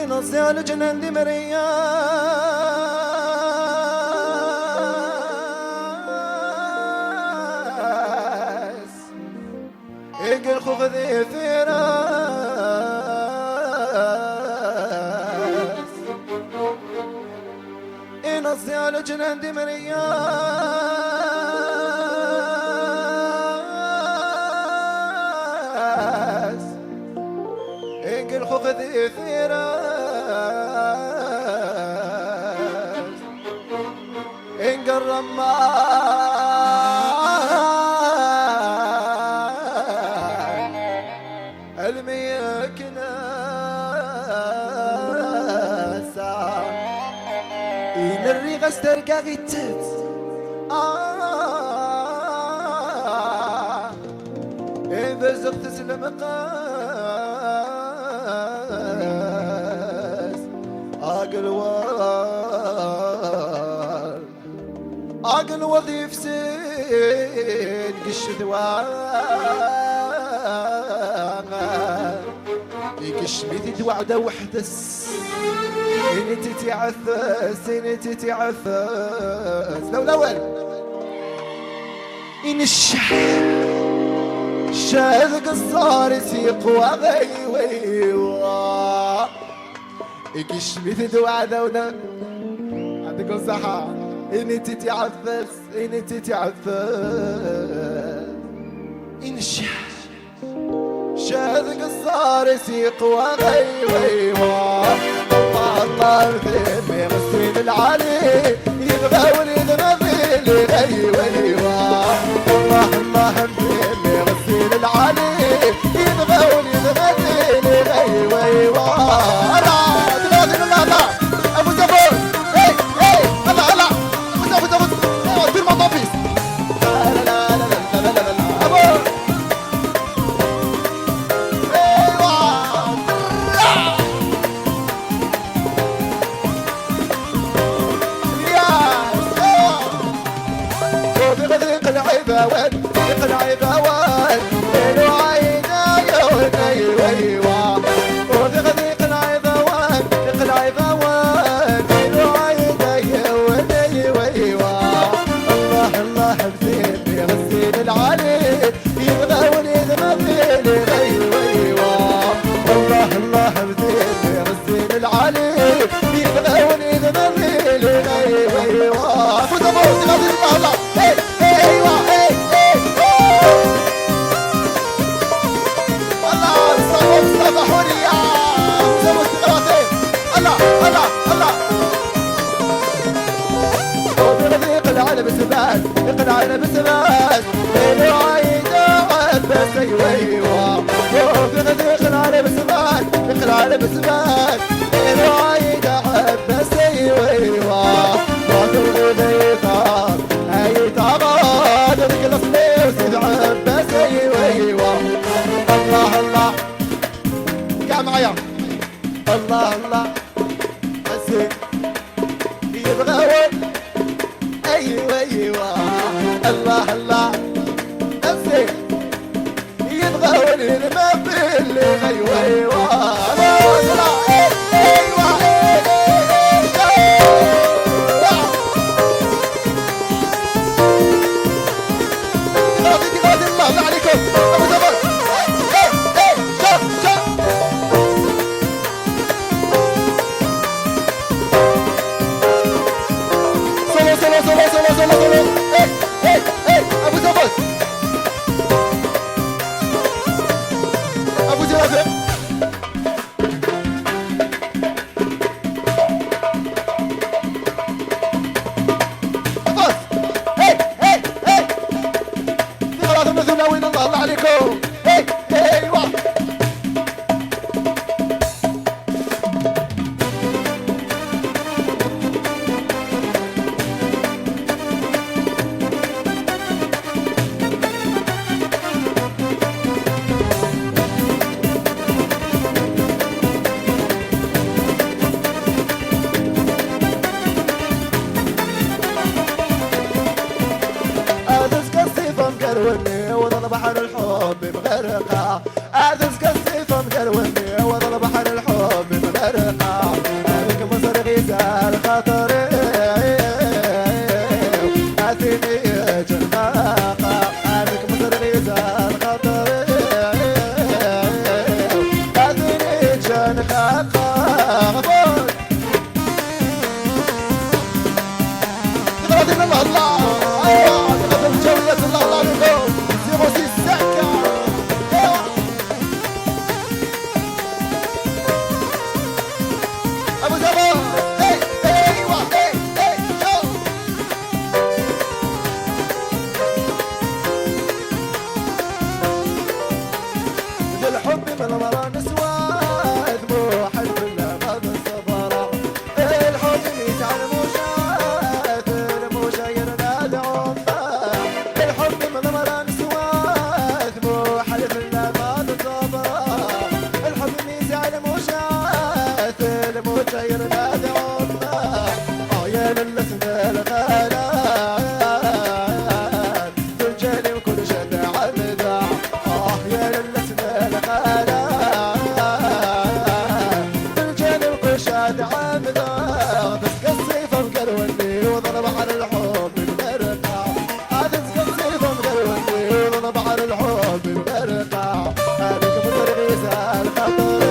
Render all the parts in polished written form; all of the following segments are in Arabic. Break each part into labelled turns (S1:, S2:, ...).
S1: نصي على جنان دي مريا اقل خوخ ذي ثيراس نصي على جنان دي مريا اقل خوخ ذي ثيراس انقل رمان الميك ناسا إن الريغة استرقى غيتت إن بزغ تسلم قاس أقل وظيف سين قش يقش ميتي دوعدة وحدس إن تتعفس إن تتعفس لو الأول إن الشاذ قصار يسيق وغيوي يقش ميتي دوعدة ونا عندكم صحة إن تتعفس إن تتعفس إن شاذ قصار يسيق وغيوي الله مثل يغسل العلي يبغى وليد مثل غيوي الله مثل يغسل العلي يبغى وليد مثل غيوي ابو زبور الله الله ابو زبور دير مطابيس لا لا لا لا لا لا ابو العيباوان العيباوان ليلو عينا يوني ويوا وذغذيق العيباوان العيباوان ليلو عينا يوني ويوا الله الله بزين يغسل العلي يبغى وليد مثل غيويوا الله الله بزين يغسل العلي يبغى وليد مثل غيويوا فوتبول تغادر الله بسباس اقنع على بسباس ليلو عيدا عباس ايوه اقنع على بسباس اقنع على بسباس ليلو عيدا عباس ايوه واثق ذيقا اي تعبان رجل صليب سيد عباس ايوه الله الله قاع معايا الله الله حسين يبغى ايوه ايوه الله الله نفسي يبغى ولي ما باللي ايوه ايوه الله ايوه غادي الله عليكم ابو زبر شوف شوف solo ابو زبط ابو زبط بص خلاص نزلنا وين الله عليكم ايوه مقروني وظل بحر الحب مغرقة أعزز كالسيف مقروني وظل بحر الحب مغرقة خاقة غفور قدرة من الله ايوه قدرة الجولة الله الله عليكم زيرو سي سكة ايوه ابو زبور ايوه شو الحب من ورا نسوان دموع الكل غاب الصبرة الحب يجعل مشات المشاير نادى الحب من ورا نسوان دموع الكل غاب الصبرة الحب يجعل مشات المشاير نادى يا للسنا الغالات تنجلي وكل شد عمدا يا للسنا بالجنب عامله تسقى السيف مقروني وضرب على الحب بغرقع تسقى السيف مقروني وضرب على الحب بغرقع هذيك مترغيز الخطر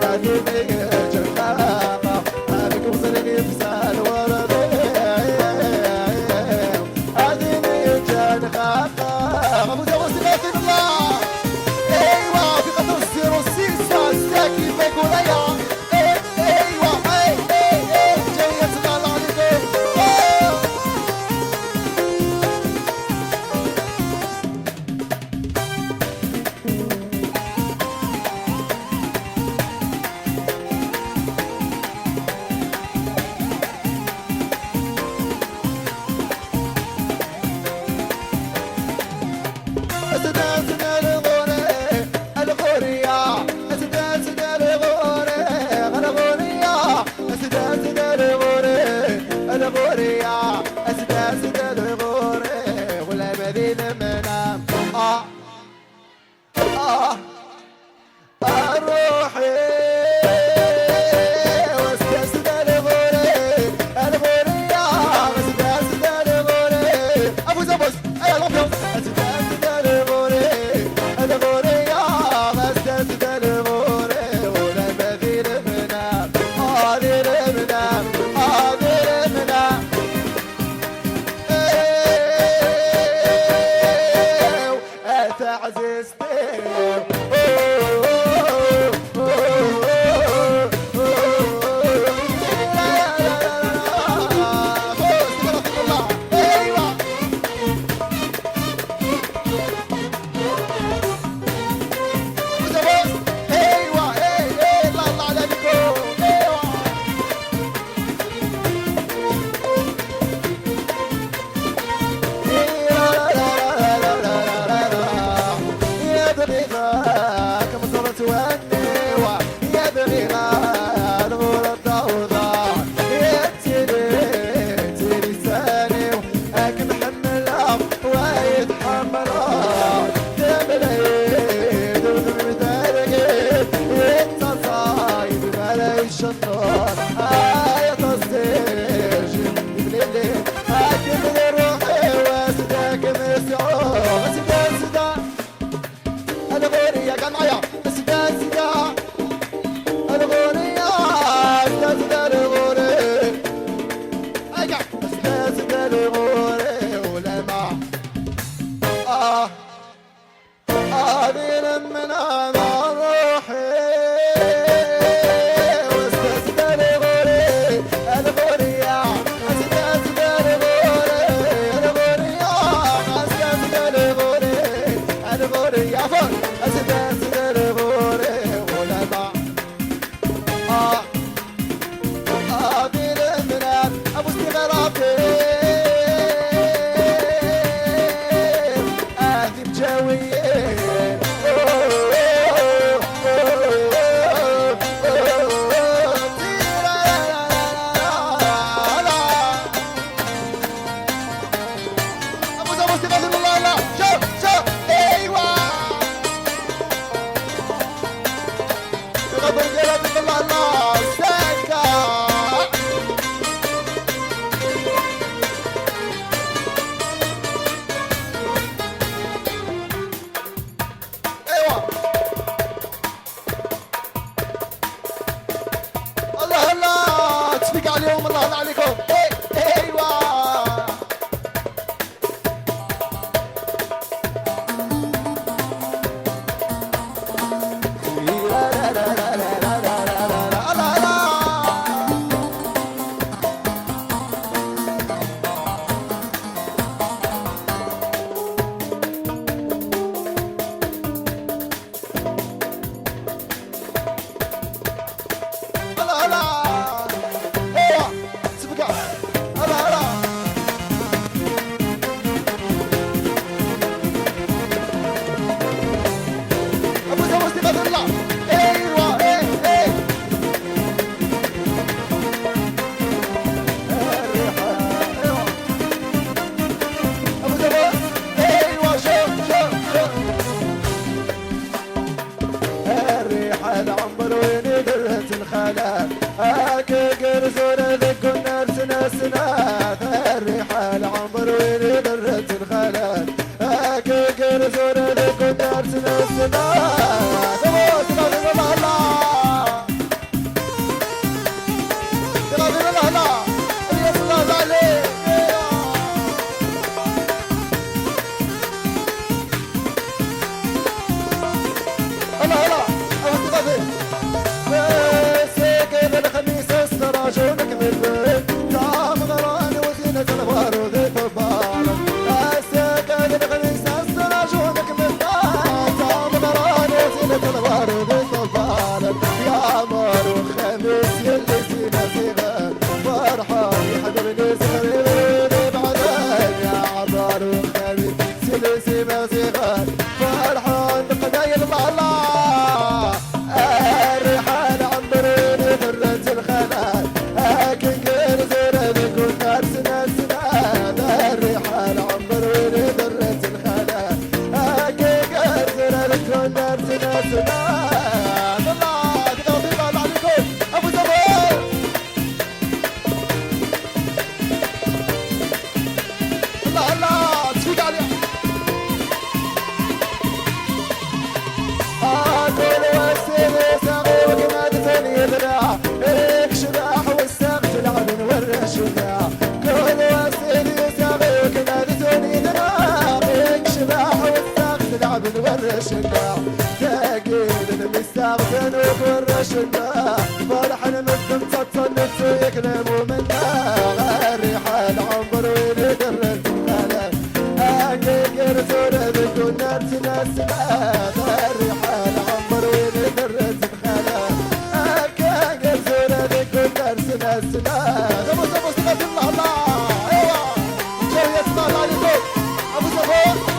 S1: هذيك جناقة هذيك مصرقي بسال ورد هذيك جناقة ابو زوج سبحان الله ايوه في قطر الزيرو سيسا الساكي بيقول ايوه جاي يسمع عليكم أسداسنا الغوري الغورية أسداسنا الغوري الغورية أسداسنا الغوري الغورية أسداسنا الغوري ولا مدينة منام روحي واستاسنا الغوري الغورية أسداسنا الغوري أبو زبوس أيا الأبيض أسداسنا الغوري الغورية أسداسنا الغوري ولا مدينة منام هذه منام هذه منام تعزيزتي تاغتن وتورشنا فرحنا من تصنف يكلموا منا الريحة العنبر وين درت الخلا أنقر زورة ذكونا تنسنا الريحة العنبر وين درت الخلا أنقر زورة ذكونا تنسنا أبو زبو صلاة الله الله أيوة جاي يطلع عليكم أبو زبو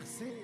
S1: ميرسي.